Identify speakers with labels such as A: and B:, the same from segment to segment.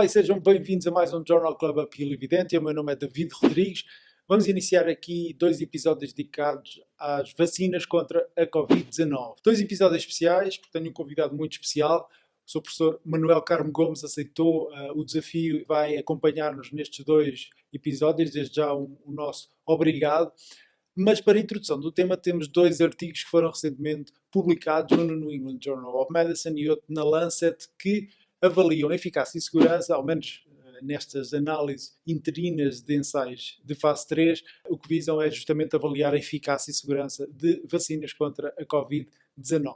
A: Olá e sejam bem-vindos a mais um Journal Club Appeal Evidente. O meu nome é David Rodrigues. Vamos iniciar aqui 2 episódios dedicados às vacinas contra a Covid-19. 2 episódios especiais, porque tenho um convidado muito especial. O Sr. Professor Manuel Carmo Gomes aceitou o desafio e vai acompanhar-nos nestes 2 episódios. Desde já o nosso obrigado. Mas para a introdução do tema temos 2 artigos que foram recentemente publicados, um no New England Journal of Medicine e outro na Lancet, que avaliam a eficácia e segurança, ao menos nestas análises interinas de ensaios de fase 3, o que visam é justamente avaliar a eficácia e segurança de vacinas contra a Covid-19.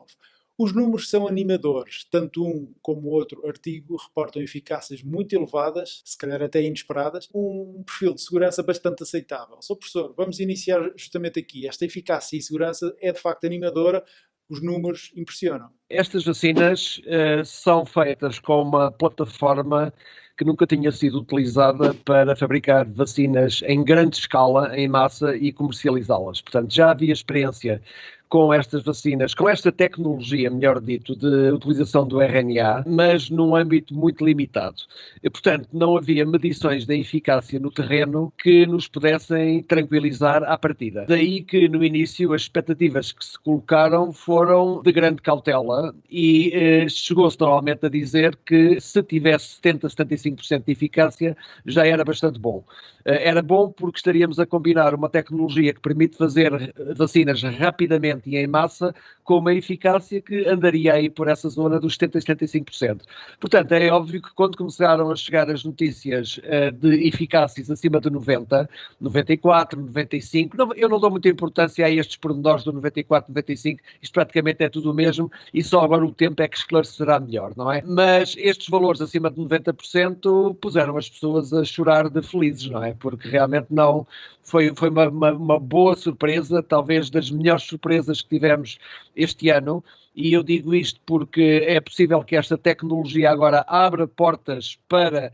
A: Os números são animadores, tanto um como o outro artigo reportam eficácias muito elevadas, se calhar até inesperadas, um perfil de segurança bastante aceitável. Sr. Professor, vamos iniciar justamente aqui. Esta eficácia e segurança é de facto animadora, os números impressionam.
B: Estas vacinas são feitas com uma plataforma que nunca tinha sido utilizada para fabricar vacinas em grande escala, em massa e comercializá-las. Portanto, já havia experiência com estas vacinas, com esta tecnologia, melhor dito, de utilização do RNA, mas num âmbito muito limitado. E, portanto, não havia medições da eficácia no terreno que nos pudessem tranquilizar à partida. Daí que, no início, as expectativas que se colocaram foram de grande cautela e chegou-se normalmente a dizer que se tivesse 70-75% de eficácia já era bastante bom. Era bom porque estaríamos a combinar uma tecnologia que permite fazer vacinas rapidamente e em massa, com uma eficácia que andaria aí por essa zona dos 70-75%. Portanto, é óbvio que quando começaram a chegar as notícias de eficácias acima de 90, 94, 95, eu não dou muita importância a estes pormenores do 94, 95, isto praticamente é tudo o mesmo e só agora o tempo é que esclarecerá melhor, não é? Mas estes valores acima de 90% puseram as pessoas a chorar de felizes, não é? Porque realmente não foi uma boa surpresa, talvez das melhores surpresas que tivemos este ano, e eu digo isto porque é possível que esta tecnologia agora abra portas para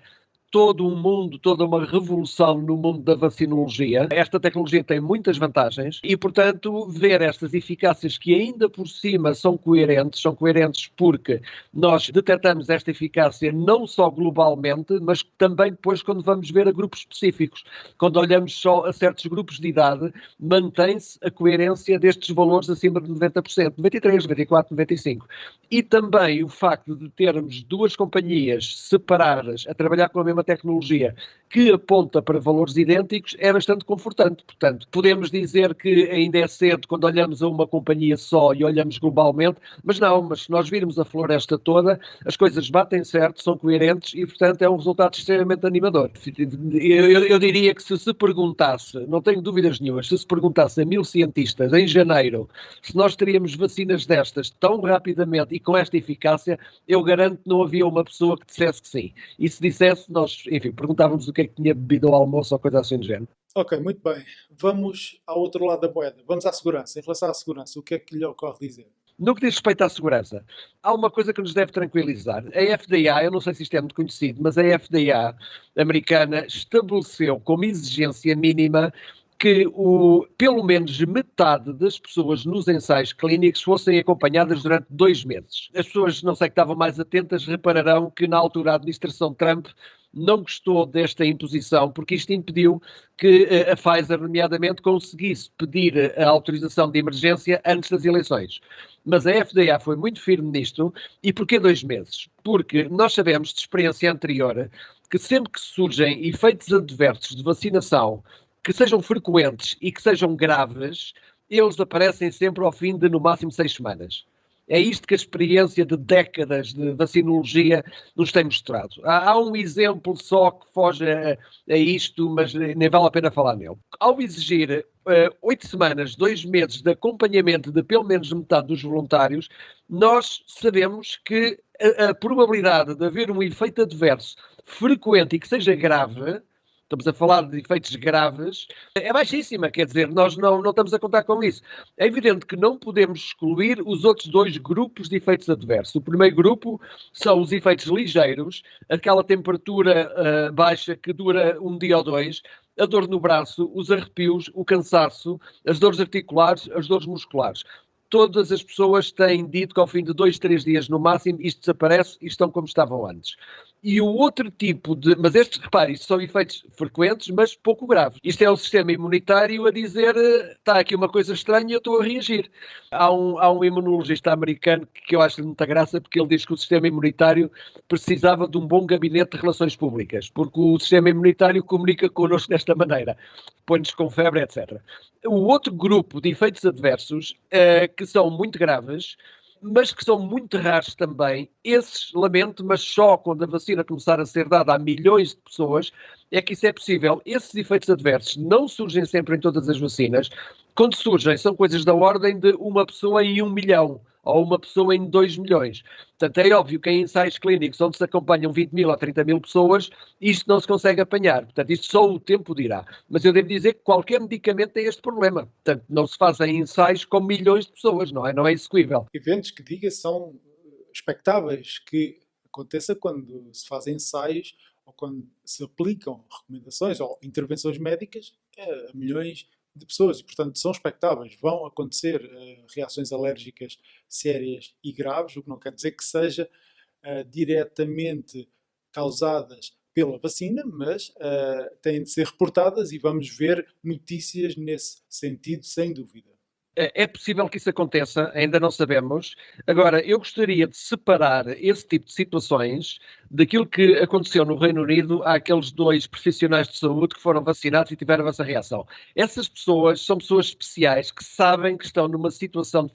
B: todo um mundo, toda uma revolução no mundo da vacinologia. Esta tecnologia tem muitas vantagens e, portanto, ver estas eficácias que ainda por cima são coerentes porque nós detectamos esta eficácia não só globalmente, mas também depois quando vamos ver a grupos específicos. Quando olhamos só a certos grupos de idade, mantém-se a coerência destes valores acima de 90%, 93, 94, 95. E também o facto de termos 2 companhias separadas a trabalhar com a mesma tecnologia que aponta para valores idênticos é bastante confortante. Portanto, podemos dizer que ainda é cedo quando olhamos a uma companhia só e olhamos globalmente, mas se nós virmos a floresta toda, as coisas batem certo, são coerentes e, portanto, é um resultado extremamente animador. Eu diria que se perguntasse, não tenho dúvidas nenhumas, se perguntasse a 1000 cientistas em janeiro se nós teríamos vacinas destas tão rapidamente e com esta eficácia, eu garanto que não havia uma pessoa que dissesse que sim. E se dissesse, nós, enfim, perguntávamos o que é que tinha bebido ao almoço ou coisa assim do género.
A: Ok, muito bem. Vamos ao outro lado da moeda. Vamos à segurança. Em relação à segurança, o que é que lhe ocorre dizer?
B: No que diz respeito à segurança, há uma coisa que nos deve tranquilizar. A FDA, eu não sei se isto é muito conhecido, mas a FDA americana estabeleceu como exigência mínima que pelo menos metade das pessoas nos ensaios clínicos fossem acompanhadas durante 2 meses. As pessoas, não sei que estavam mais atentas, repararão que na altura a administração Trump não gostou desta imposição, porque isto impediu que a Pfizer, nomeadamente, conseguisse pedir a autorização de emergência antes das eleições. Mas a FDA foi muito firme nisto. E porquê 2 meses? Porque nós sabemos de experiência anterior que sempre que surgem efeitos adversos de vacinação que sejam frequentes e que sejam graves, eles aparecem sempre ao fim de, no máximo, 6 semanas. É isto que a experiência de décadas de vacinologia nos tem mostrado. Há um exemplo só que foge a isto, mas nem vale a pena falar nele. Ao exigir 8 semanas, 2 meses de acompanhamento de pelo menos metade dos voluntários, nós sabemos que a probabilidade de haver um efeito adverso frequente e que seja grave, estamos a falar de efeitos graves, é baixíssima, quer dizer, nós não estamos a contar com isso. É evidente que não podemos excluir os outros 2 grupos de efeitos adversos. O primeiro grupo são os efeitos ligeiros, aquela temperatura baixa que dura 1 dia ou 2, a dor no braço, os arrepios, o cansaço, as dores articulares, as dores musculares. todas as pessoas têm dito que ao fim de 2, 3 dias no máximo isto desaparece e estão como estavam antes. E o outro tipo de... Mas estes, repare, isto são efeitos frequentes, mas pouco graves. Isto é o sistema imunitário a dizer está aqui uma coisa estranha e eu estou a reagir. Há um imunologista americano que eu acho muita graça porque ele diz que o sistema imunitário precisava de um bom gabinete de relações públicas, porque o sistema imunitário comunica connosco desta maneira. Põe-nos com febre, etc. O outro grupo de efeitos adversos, que são muito graves, mas que são muito raros também, esses, lamento, mas só quando a vacina começar a ser dada a milhões de pessoas, é que isso é possível. Esses efeitos adversos não surgem sempre em todas as vacinas. Quando surgem, são coisas da ordem de uma pessoa em 1 milhão, ou uma pessoa em 2 milhões. Portanto, é óbvio que em ensaios clínicos onde se acompanham 20 mil ou 30 mil pessoas, isto não se consegue apanhar. Portanto, isto só o tempo dirá. Mas eu devo dizer que qualquer medicamento tem este problema. Portanto, não se fazem ensaios com milhões de pessoas, não é execuível.
A: Eventos que, diga, são expectáveis que aconteça quando se fazem ensaios ou quando se aplicam recomendações ou intervenções médicas a milhões de pessoas e, portanto, são expectáveis. Vão acontecer reações alérgicas sérias e graves, o que não quer dizer que seja diretamente causadas pela vacina, mas têm de ser reportadas e vamos ver notícias nesse sentido, sem dúvida.
B: É possível que isso aconteça, ainda não sabemos. Agora, eu gostaria de separar esse tipo de situações daquilo que aconteceu no Reino Unido àqueles 2 profissionais de saúde que foram vacinados e tiveram essa reação. Essas pessoas são pessoas especiais que sabem que estão numa situação de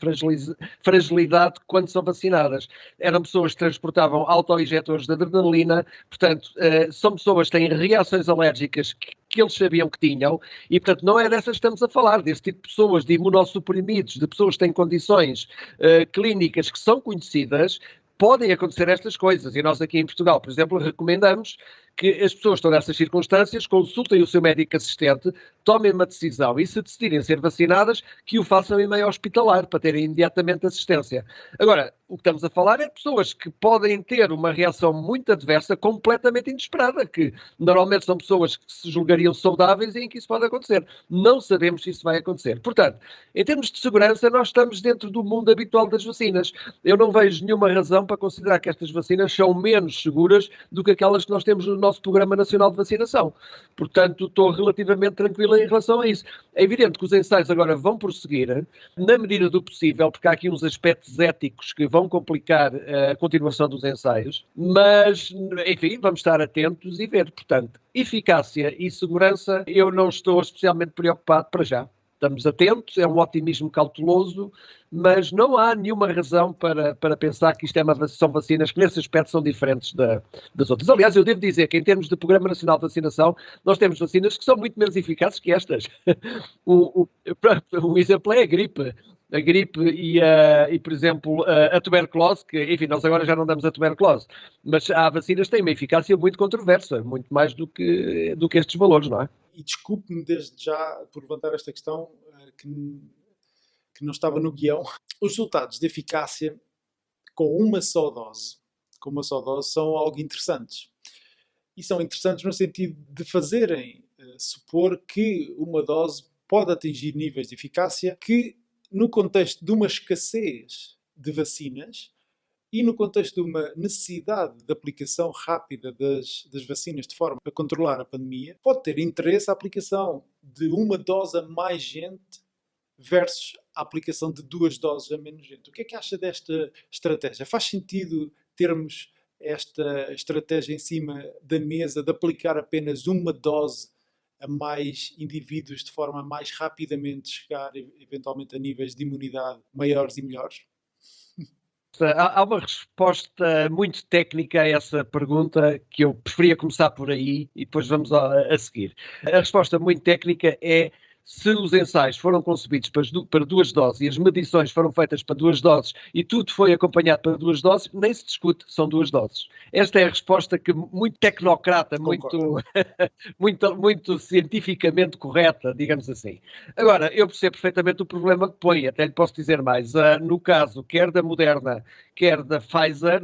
B: fragilidade quando são vacinadas. Eram pessoas que transportavam autoinjetores de adrenalina, portanto, são pessoas que têm reações alérgicas que eles sabiam que tinham e, portanto, não é dessas que estamos a falar, desse tipo de pessoas, de imunossuprimidos, de pessoas que têm condições clínicas que são conhecidas. Podem acontecer estas coisas e nós aqui em Portugal, por exemplo, recomendamos que as pessoas que estão nessas circunstâncias consultem o seu médico assistente, tomem uma decisão e se decidirem ser vacinadas, que o façam em meio hospitalar para terem imediatamente assistência. Agora, o que estamos a falar é de pessoas que podem ter uma reação muito adversa, completamente inesperada, que normalmente são pessoas que se julgariam saudáveis e em que isso pode acontecer. Não sabemos se isso vai acontecer. Portanto, em termos de segurança, nós estamos dentro do mundo habitual das vacinas. Eu não vejo nenhuma razão para considerar que estas vacinas são menos seguras do que aquelas que nós temos no nosso Programa Nacional de Vacinação. Portanto, estou relativamente tranquila em relação a isso. É evidente que os ensaios agora vão prosseguir, na medida do possível, porque há aqui uns aspectos éticos que vão complicar a continuação dos ensaios, mas, enfim, vamos estar atentos e ver. Portanto, eficácia e segurança, eu não estou especialmente preocupado para já. Estamos atentos, é um otimismo cauteloso, mas não há nenhuma razão para pensar que isto são vacinas que nesse aspecto são diferentes das outras. Aliás, eu devo dizer que em termos de Programa Nacional de Vacinação, nós temos vacinas que são muito menos eficazes que estas. Um exemplo é a gripe. A gripe e, por exemplo, a tuberculose, que, enfim, nós agora já não damos a tuberculose, mas há vacinas que têm uma eficácia muito controversa, muito mais do que estes valores, não é?
A: E desculpe-me desde já por levantar esta questão que não estava no guião. Os resultados de eficácia com uma só dose são algo interessantes. E são interessantes no sentido de fazerem supor que uma dose pode atingir níveis de eficácia que, no contexto de uma escassez de vacinas e no contexto de uma necessidade de aplicação rápida das vacinas de forma a controlar a pandemia, pode ter interesse a aplicação de uma dose a mais gente versus a aplicação de 2 doses a menos gente. O que é que acha desta estratégia? Faz sentido termos esta estratégia em cima da mesa de aplicar apenas uma dose a mais indivíduos de forma a mais rapidamente chegar eventualmente a níveis de imunidade maiores e melhores?
B: Há uma resposta muito técnica a essa pergunta que eu preferia começar por aí e depois vamos a seguir. A resposta muito técnica é: se os ensaios foram concebidos para 2 doses e as medições foram feitas para 2 doses e tudo foi acompanhado para 2 doses, nem se discute, são 2 doses. Esta é a resposta que muito tecnocrata, muito cientificamente correta, digamos assim. Agora, eu percebo perfeitamente o problema que põe, até lhe posso dizer mais. No caso, quer da Moderna, quer da Pfizer,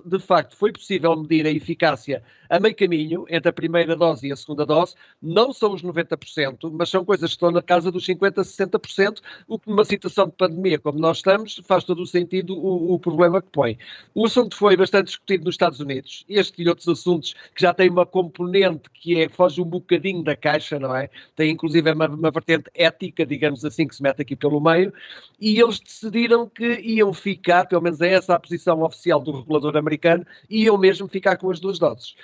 B: de facto foi possível medir a eficácia a meio caminho entre a primeira dose e a segunda dose. Não são os 90%, mas são coisas que estão na casa dos 50%, 60%, o que numa situação de pandemia como nós estamos faz todo o sentido o problema que põe. O assunto foi bastante discutido nos Estados Unidos, este e outros assuntos que já têm uma componente que foge um bocadinho da caixa, não é? Tem inclusive uma vertente ética, digamos assim, que se mete aqui pelo meio, e eles decidiram que iam ficar, pelo menos é essa a posição oficial do regulador americano, iam mesmo ficar com as 2 doses.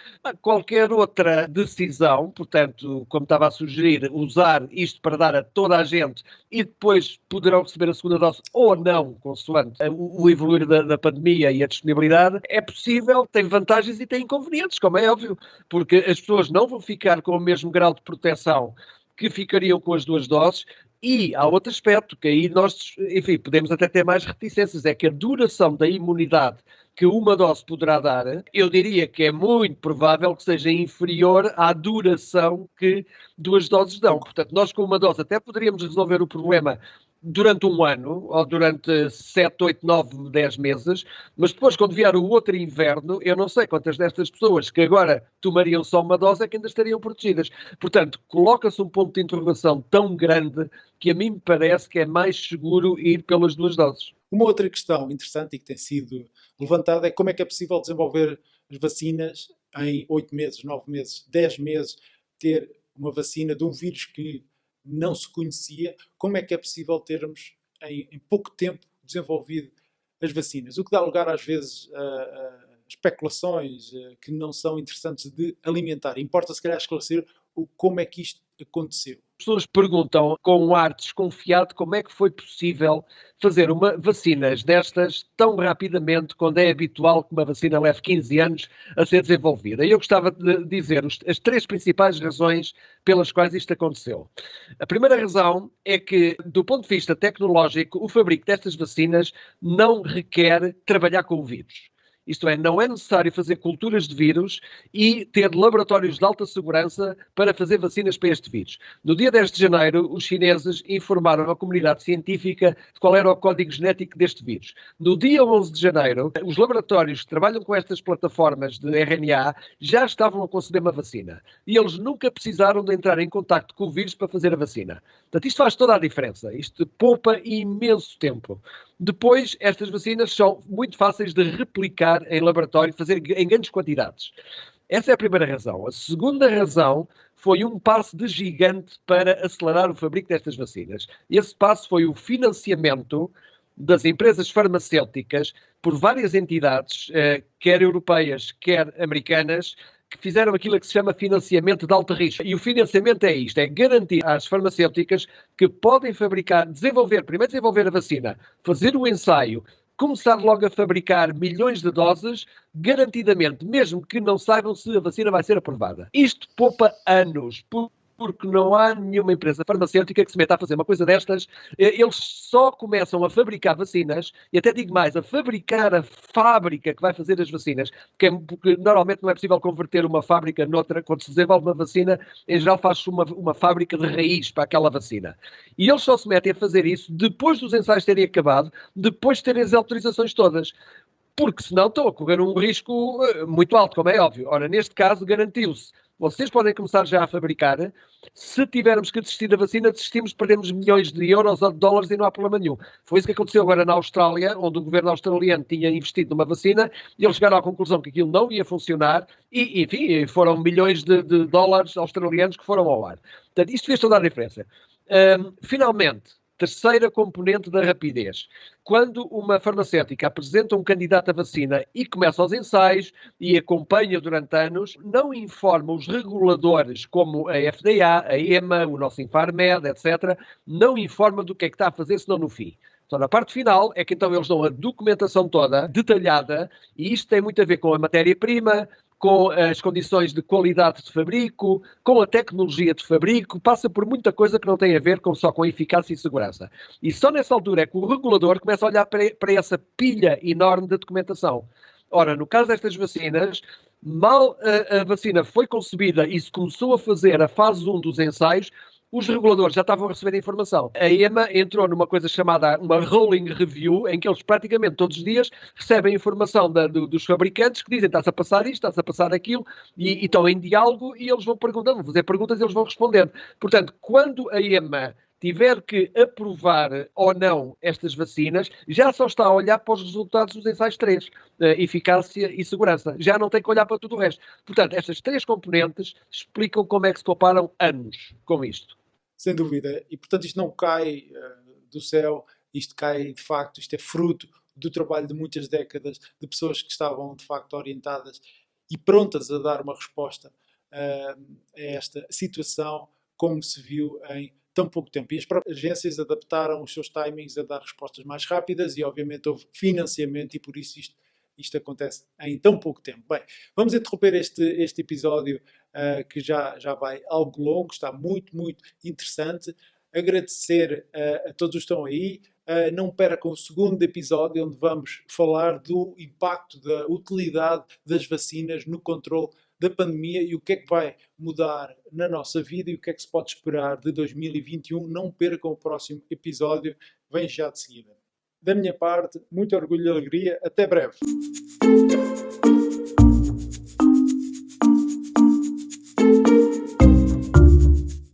B: Qualquer outra decisão, portanto, como estava a sugerir, usar isto para dar a toda a gente e depois poderão receber a segunda dose ou não, consoante o evoluir da pandemia e a disponibilidade, é possível, tem vantagens e tem inconvenientes, como é óbvio, porque as pessoas não vão ficar com o mesmo grau de proteção que ficariam com as 2 doses. E há outro aspecto, que aí nós, enfim, podemos até ter mais reticências, é que a duração da imunidade que uma dose poderá dar, eu diria que é muito provável que seja inferior à duração que 2 doses dão. Portanto, nós com uma dose até poderíamos resolver o problema durante um ano, ou durante 7, 8, 9, 10 meses, mas depois, quando vier o outro inverno, eu não sei quantas destas pessoas que agora tomariam só uma dose é que ainda estariam protegidas. Portanto, coloca-se um ponto de interrogação tão grande que a mim me parece que é mais seguro ir pelas 2 doses.
A: Uma outra questão interessante e que tem sido levantada é como é que é possível desenvolver as vacinas em 8 meses, 9 meses, 10 meses, ter uma vacina de um vírus que não se conhecia, como é que é possível termos em pouco tempo desenvolvido as vacinas, o que dá lugar às vezes a especulações que não são interessantes de alimentar. Importa se calhar esclarecer como é que isto aconteceu.
B: As pessoas perguntam com um ar desconfiado como é que foi possível fazer vacinas destas tão rapidamente, quando é habitual que uma vacina leve 15 anos a ser desenvolvida. E eu gostava de dizer as 3 principais razões pelas quais isto aconteceu. A primeira razão é que, do ponto de vista tecnológico, o fabrico destas vacinas não requer trabalhar com o vírus. Isto é, não é necessário fazer culturas de vírus e ter laboratórios de alta segurança para fazer vacinas para este vírus. No dia 10 de janeiro, os chineses informaram a comunidade científica de qual era o código genético deste vírus. No dia 11 de janeiro, os laboratórios que trabalham com estas plataformas de RNA já estavam a conceder uma vacina. E eles nunca precisaram de entrar em contacto com o vírus para fazer a vacina. Portanto, isto faz toda a diferença. Isto poupa imenso tempo. Depois, estas vacinas são muito fáceis de replicar em laboratório, fazer em grandes quantidades. Essa é a primeira razão. A segunda razão foi um passo de gigante para acelerar o fabrico destas vacinas. Esse passo foi o financiamento das empresas farmacêuticas por várias entidades, quer europeias, quer americanas, que fizeram aquilo que se chama financiamento de alto risco. E o financiamento é isto, é garantir às farmacêuticas que podem fabricar, primeiro desenvolver a vacina, fazer o ensaio, começar logo a fabricar milhões de doses, garantidamente, mesmo que não saibam se a vacina vai ser aprovada. Isto poupa anos, porque não há nenhuma empresa farmacêutica que se meta a fazer uma coisa destas. Eles só começam a fabricar vacinas, e até digo mais, a fabricar a fábrica que vai fazer as vacinas, porque normalmente não é possível converter uma fábrica noutra. Quando se desenvolve uma vacina, em geral faz-se uma fábrica de raiz para aquela vacina. E eles só se metem a fazer isso depois dos ensaios terem acabado, depois de terem as autorizações todas. Porque senão estão a correr um risco muito alto, como é óbvio. Ora, neste caso, garantiu-se. Vocês podem começar já a fabricar. Se tivermos que desistir da vacina, desistimos, perdemos milhões de euros ou de dólares e não há problema nenhum. Foi isso que aconteceu agora na Austrália, onde o governo australiano tinha investido numa vacina e eles chegaram à conclusão que aquilo não ia funcionar e, enfim, foram milhões de dólares australianos que foram ao ar. Portanto, isto fez toda a diferença. Finalmente, terceira componente da rapidez. Quando uma farmacêutica apresenta um candidato à vacina e começa os ensaios e acompanha durante anos, não informa os reguladores como a FDA, a EMA, o nosso Infarmed, etc., não informa do que é que está a fazer, senão no fim. Então, na parte final, é que então eles dão a documentação toda, detalhada, e isto tem muito a ver com a matéria-prima, com as condições de qualidade de fabrico, com a tecnologia de fabrico, passa por muita coisa que não tem a ver só com eficácia e segurança. E só nessa altura é que o regulador começa a olhar para essa pilha enorme de documentação. Ora, no caso destas vacinas, mal a vacina foi concebida e se começou a fazer a fase 1 dos ensaios, os reguladores já estavam a receber a informação. A EMA entrou numa coisa chamada uma rolling review, em que eles praticamente todos os dias recebem informação dos fabricantes que dizem está-se a passar isto, está-se a passar aquilo, e estão em diálogo e eles vão perguntando, vão fazer perguntas e eles vão respondendo. Portanto, quando a EMA tiver que aprovar ou não estas vacinas, já só está a olhar para os resultados dos ensaios 3, eficácia e segurança. Já não tem que olhar para tudo o resto. Portanto, estas 3 componentes explicam como é que se pouparam anos com isto.
A: Sem dúvida. E, portanto, isto não cai do céu, isto cai, de facto, isto é fruto do trabalho de muitas décadas, de pessoas que estavam, de facto, orientadas e prontas a dar uma resposta a esta situação, como se viu em tão pouco tempo. E as próprias agências adaptaram os seus timings a dar respostas mais rápidas e, obviamente, houve financiamento e, por isso, isto acontece em tão pouco tempo. Bem, vamos interromper este episódio que já vai algo longo, está muito, muito interessante. Agradecer a todos os que estão aí. Não percam o segundo episódio, onde vamos falar do impacto, da utilidade das vacinas no controle da pandemia e o que é que vai mudar na nossa vida e o que é que se pode esperar de 2021. Não percam o próximo episódio, vem já de seguida. Da minha parte, muito orgulho e alegria. Até breve.